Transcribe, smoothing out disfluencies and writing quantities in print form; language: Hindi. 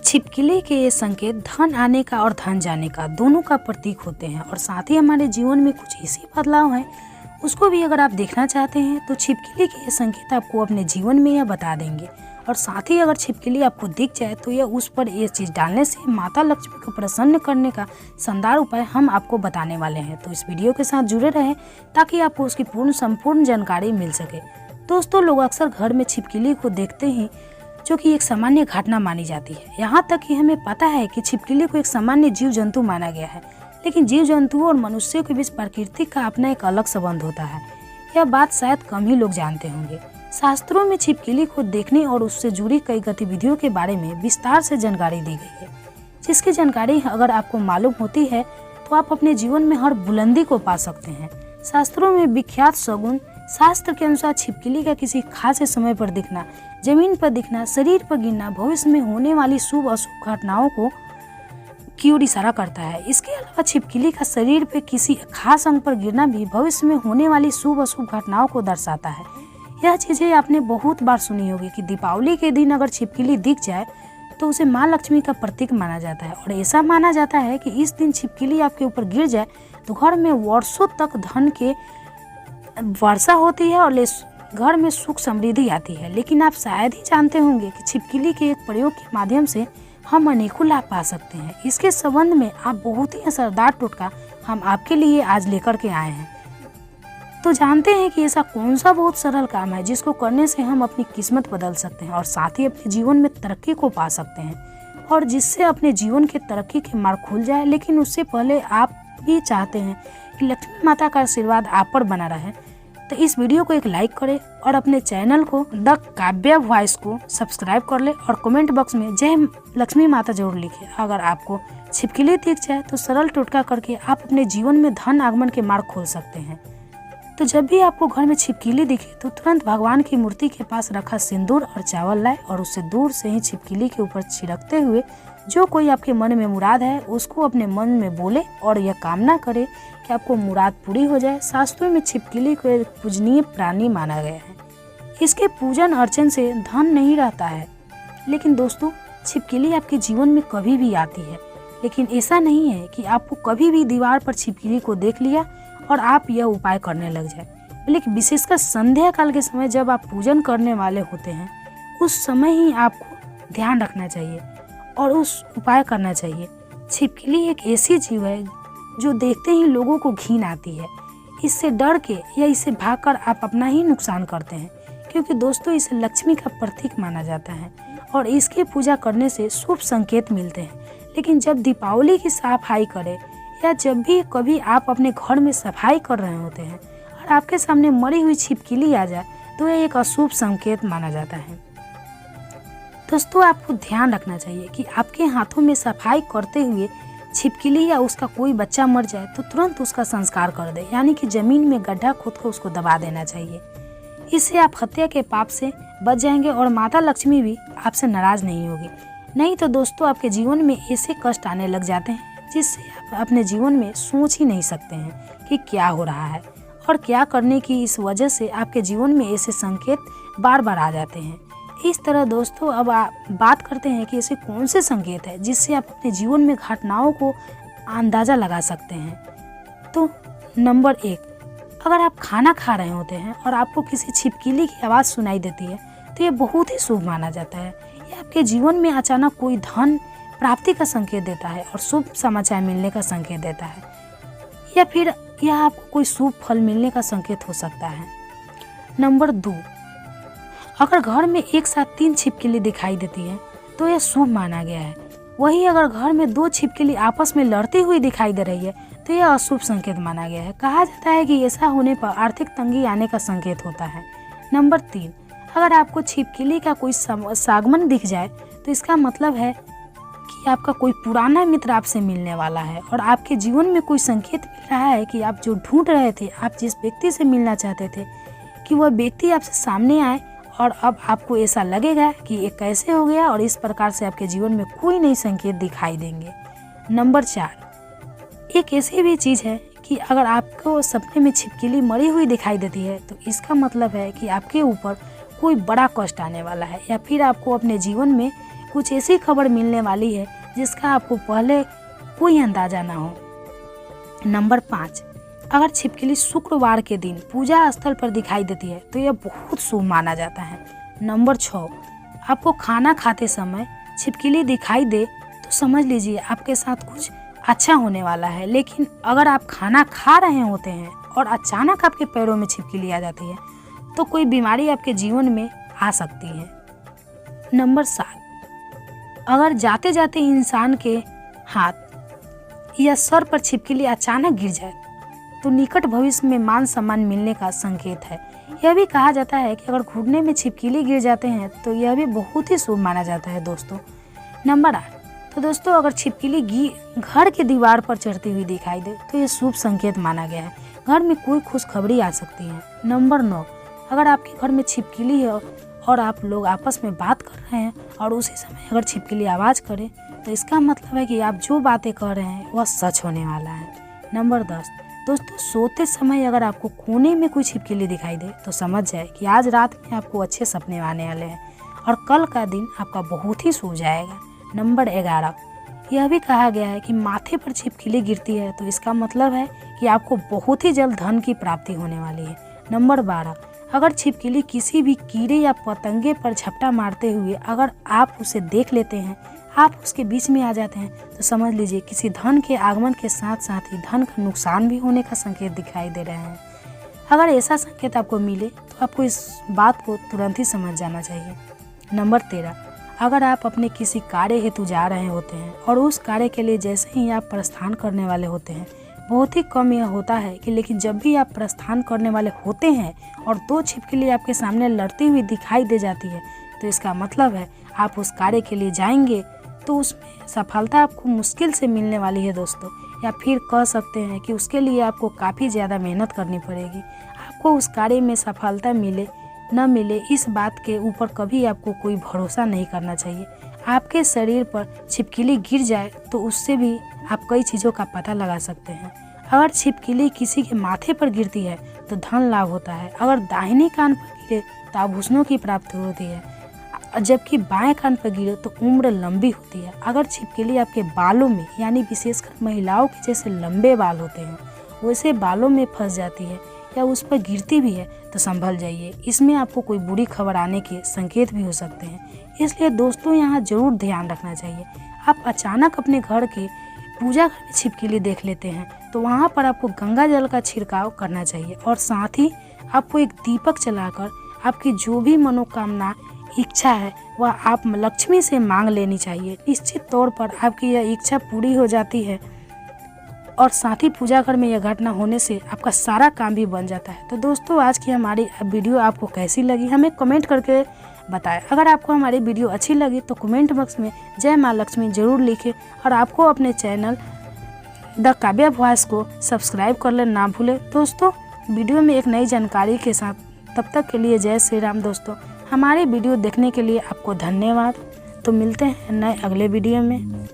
छिपकली के ये संकेत धन आने का और धन जाने का दोनों का प्रतीक होते हैं और साथ ही हमारे जीवन में कुछ ऐसे बदलाव हैं उसको भी अगर आप देखना चाहते हैं तो छिपकली के ये संकेत आपको अपने जीवन में यह बता देंगे। और साथ ही अगर छिपकली आपको दिख जाए तो यह उस पर ये चीज़ डालने से माता लक्ष्मी को प्रसन्न करने का शानदार उपाय हम आपको बताने वाले हैं। तो इस वीडियो के साथ जुड़े रहें ताकि आपको उसकी संपूर्ण जानकारी मिल सके। दोस्तों, लोग अक्सर घर में छिपकली को देखते ही जो कि एक सामान्य घटना मानी जाती है। यहाँ तक कि हमें पता है कि छिपकली को एक सामान्य जीव जंतु माना गया है, लेकिन जीव जंतुओं और मनुष्यों के बीच प्रकृति का अपना एक अलग संबंध होता है। यह बात शायद कम ही लोग जानते होंगे। शास्त्रों में छिपकली को देखने और उससे जुड़ी कई गतिविधियों के बारे में विस्तार से जानकारी दी गई है, जिसकी जानकारी अगर आपको मालूम होती है तो आप अपने जीवन में हर बुलंदी को पा सकते हैं। शास्त्रों में विख्यात शगुन शास्त्र के अनुसार छिपकली का किसी खास समय पर दिखना, जमीन पर दिखना, शरीर पर गिरना भविष्य में होने वाली शुभ अशुभ घटनाओं को की ओर इशारा करता है। इसके अलावा छिपकली का शरीर पे किसी खास अंग पर गिरना भी भविष्य में होने वाली शुभ अशुभ घटनाओं को दर्शाता है। यह चीजें आपने बहुत बार सुनी होगी कि दीपावली के दिन अगर छिपकली दिख जाए तो उसे माँ लक्ष्मी का प्रतीक माना जाता है और ऐसा माना जाता है कि इस दिन छिपकली आपके ऊपर गिर जाए तो घर में वर्षों तक धन के वर्षा होती है और घर में सुख समृद्धि आती है। लेकिन आप शायद ही जानते होंगे कि छिपकली के एक प्रयोग के माध्यम से हम अनेकों लाभ पा सकते हैं। इसके संबंध में आप बहुत ही असरदार टोटका हम आपके लिए आज लेकर के आए हैं। तो जानते हैं कि ऐसा कौन सा बहुत सरल काम है जिसको करने से हम अपनी किस्मत बदल सकते हैं और साथ ही अपने जीवन में तरक्की को पा सकते हैं और जिससे अपने जीवन के तरक्की के मार्ग खुल जाए। लेकिन उससे पहले आप भी चाहते हैं कि लक्ष्मी माता का आशीर्वाद आप पर बना रहे तो इस वीडियो को एक लाइक करें और अपने चैनल को द काव्या वॉइस को सब्सक्राइब कर ले और कमेंट बॉक्स में जय लक्ष्मी माता जरूर लिखें। अगर आपको छिपकली दिख जाए तो सरल टोटका करके आप अपने जीवन में धन आगमन के मार्ग खोल सकते हैं। तो जब भी आपको घर में छिपकली दिखे तो तुरंत भगवान की मूर्ति के पास रखा सिंदूर और चावल लाए और उससे दूर से ही छिपकली के ऊपर छिड़कते हुए जो कोई आपके मन में मुराद है उसको अपने मन में बोले और यह कामना करे कि आपको मुराद पूरी हो जाए। शास्त्रों में छिपकली को एक पूजनीय प्राणी माना गया है। इसके पूजन अर्चन से धन नहीं रहता है। लेकिन दोस्तों, छिपकली आपके जीवन में कभी भी आती है, लेकिन ऐसा नहीं है कि आपको कभी भी दीवार पर छिपकली को देख लिया और आप यह उपाय करने लग जाए। लेकिन विशेषकर संध्या काल के समय जब आप पूजन करने वाले होते हैं उस समय ही आपको ध्यान रखना चाहिए और उस उपाय करना चाहिए। छिपकली एक ऐसी जीव है जो देखते ही लोगों को घिन आती है। इससे डर के या इसे भागकर आप अपना ही नुकसान करते हैं, क्योंकि दोस्तों इसे लक्ष्मी का प्रतीक माना जाता है और इसकी पूजा करने से शुभ संकेत मिलते हैं। लेकिन जब दीपावली की सफाई करें या जब भी कभी आप अपने घर में सफाई कर रहे होते हैं और आपके सामने मरी हुई छिपकली आ जाए तो यह एक अशुभ संकेत माना जाता है। दोस्तों, आपको ध्यान रखना चाहिए कि आपके हाथों में सफाई करते हुए छिपकली या उसका कोई बच्चा मर जाए तो तुरंत उसका संस्कार कर दे, यानी कि जमीन में गड्ढा खोद कर उसको दबा देना चाहिए। इससे आप हत्या के पाप से बच जाएंगे और माता लक्ष्मी भी आपसे नाराज नहीं होगी। नहीं तो दोस्तों, आपके जीवन में ऐसे कष्ट आने लग जाते हैं जिससे आप अपने जीवन में सोच ही नहीं सकते हैं कि क्या हो रहा है और क्या करने की इस वजह से आपके जीवन में ऐसे संकेत बार बार आ जाते हैं। इस तरह दोस्तों, अब आप बात करते हैं कि ऐसे कौन से संकेत है जिससे आप अपने जीवन में घटनाओं को अंदाज़ा लगा सकते हैं। तो नंबर 1, अगर आप खाना खा रहे होते हैं और आपको किसी छिपकली की आवाज़ सुनाई देती है तो ये बहुत ही शुभ माना जाता है। ये आपके जीवन में अचानक कोई धन प्राप्ति का संकेत देता है और शुभ समाचार मिलने का संकेत देता है, या फिर यह आपको कोई शुभ फल मिलने का संकेत हो सकता है। नंबर 2, अगर घर में एक साथ 3 छिपकली दिखाई देती है तो यह शुभ माना गया है। वही अगर घर में 2 छिपकली आपस में लड़ती हुई दिखाई दे रही है तो यह अशुभ संकेत माना गया है। कहा जाता है कि ऐसा होने पर आर्थिक तंगी आने का संकेत होता है। नंबर 3, अगर आपको छिपकली का कोई सागमन दिख जाए तो इसका मतलब है कि आपका कोई पुराना मित्र आपसे मिलने वाला है और आपके जीवन में कोई संकेत मिल रहा है कि आप जो ढूंढ रहे थे, आप जिस व्यक्ति से मिलना चाहते थे, कि वह व्यक्ति आपसे सामने आए और अब आपको ऐसा लगेगा कि ये कैसे हो गया और इस प्रकार से आपके जीवन में कोई नई संकेत दिखाई देंगे। नंबर 4, एक ऐसी भी चीज़ है कि अगर आपको सपने में छिपकली मरी हुई दिखाई देती है तो इसका मतलब है कि आपके ऊपर कोई बड़ा कष्ट आने वाला है या फिर आपको अपने जीवन में कुछ ऐसी खबर मिलने वाली है जिसका आपको पहले कोई अंदाजा ना हो। नंबर 5, अगर छिपकली शुक्रवार के दिन पूजा स्थल पर दिखाई देती है तो यह बहुत शुभ माना जाता है। नंबर 6, आपको खाना खाते समय छिपकली दिखाई दे तो समझ लीजिए आपके साथ कुछ अच्छा होने वाला है। लेकिन अगर आप खाना खा रहे होते हैं और अचानक आपके पैरों में छिपकली आ जाती है तो कोई बीमारी आपके जीवन में आ सकती है। नंबर 7, अगर जाते जाते इंसान के हाथ या सर पर छिपकली अचानक गिर जाए तो निकट भविष्य में मान सम्मान मिलने का संकेत है। यह भी कहा जाता है कि अगर घुटने में छिपकली गिर जाते हैं तो यह भी बहुत ही शुभ माना जाता है दोस्तों। नंबर 8, तो दोस्तों अगर छिपकली घर की दीवार पर चढ़ती हुई दिखाई दे तो यह शुभ संकेत माना गया है, घर में कोई खुशखबरी आ सकती है। नंबर 9, अगर आपके घर में छिपकली है और आप लोग आपस में बात कर रहे हैं और उसी समय अगर छिपकली आवाज़ करे तो इसका मतलब है कि आप जो बातें कर रहे हैं वह सच होने वाला है। नंबर 10, दोस्तों सोते समय अगर आपको कोने में कोई छिपकली दिखाई दे तो समझ जाए कि आज रात में आपको अच्छे सपने आने वाले हैं और कल का दिन आपका बहुत ही शुभ जाएगा। नंबर 11, यह भी कहा गया है कि माथे पर छिपकली गिरती है तो इसका मतलब है कि आपको बहुत ही जल्द धन की प्राप्ति होने वाली है। नंबर 12, अगर छिपकली किसी भी कीड़े या पतंगे पर झपटा मारते हुए अगर आप उसे देख लेते हैं, आप उसके बीच में आ जाते हैं तो समझ लीजिए किसी धन के आगमन के साथ साथ ही धन का नुकसान भी होने का संकेत दिखाई दे रहे हैं। अगर ऐसा संकेत आपको मिले तो आपको इस बात को तुरंत ही समझ जाना चाहिए। नंबर 13, अगर आप अपने किसी कार्य हेतु जा रहे होते हैं और उस कार्य के लिए जैसे ही आप प्रस्थान करने वाले होते हैं, बहुत ही कम यह होता है कि लेकिन जब भी आप प्रस्थान करने वाले होते हैं और 2 छिपकली आपके सामने लड़ती हुई दिखाई दे जाती है तो इसका मतलब है आप उस कार्य के लिए जाएंगे तो उसमें सफलता आपको मुश्किल से मिलने वाली है दोस्तों, या फिर कह सकते हैं कि उसके लिए आपको काफ़ी ज़्यादा मेहनत करनी पड़ेगी। आपको उस कार्य में सफलता मिले न मिले इस बात के ऊपर कभी आपको कोई भरोसा नहीं करना चाहिए। आपके शरीर पर छिपकली गिर जाए तो उससे भी आप कई चीज़ों का पता लगा सकते हैं। अगर छिपकली किसी के माथे पर गिरती है तो धन लाभ होता है, अगर दाहिने कान पर गिरे तो आभूषणों की प्राप्ति होती है, जबकि बाएं कान पर गिरे तो उम्र लंबी होती है। अगर छिपकली आपके बालों में यानी विशेषकर महिलाओं के जैसे लंबे बाल होते हैं वैसे बालों में फंस जाती है या उस पर गिरती भी है तो संभल जाइए, इसमें आपको कोई बुरी खबर आने के संकेत भी हो सकते हैं। इसलिए दोस्तों यहाँ जरूर ध्यान रखना चाहिए। आप अचानक अपने घर के पूजा घर में छिपकली देख लेते हैं तो वहाँ पर आपको गंगा जल का छिड़काव करना चाहिए और साथ ही आपको एक दीपक जलाकर आपकी जो भी मनोकामना इच्छा है वह आप लक्ष्मी से मांग लेनी चाहिए। निश्चित तौर पर आपकी यह इच्छा पूरी हो जाती है और साथ ही पूजा घर में यह घटना होने से आपका सारा काम भी बन जाता है। तो दोस्तों आज की हमारी वीडियो आपको कैसी लगी हमें कमेंट करके बताएं। अगर आपको हमारी वीडियो अच्छी लगी तो कमेंट बॉक्स में जय माँ लक्ष्मी जरूर लिखें और आपको अपने चैनल द काव्या वॉइस को सब्सक्राइब कर लेना ना भूलें। दोस्तों वीडियो में एक नई जानकारी के साथ, तब तक के लिए जय श्री राम। दोस्तों हमारे वीडियो देखने के लिए आपको धन्यवाद। तो मिलते हैं नए अगले वीडियो में।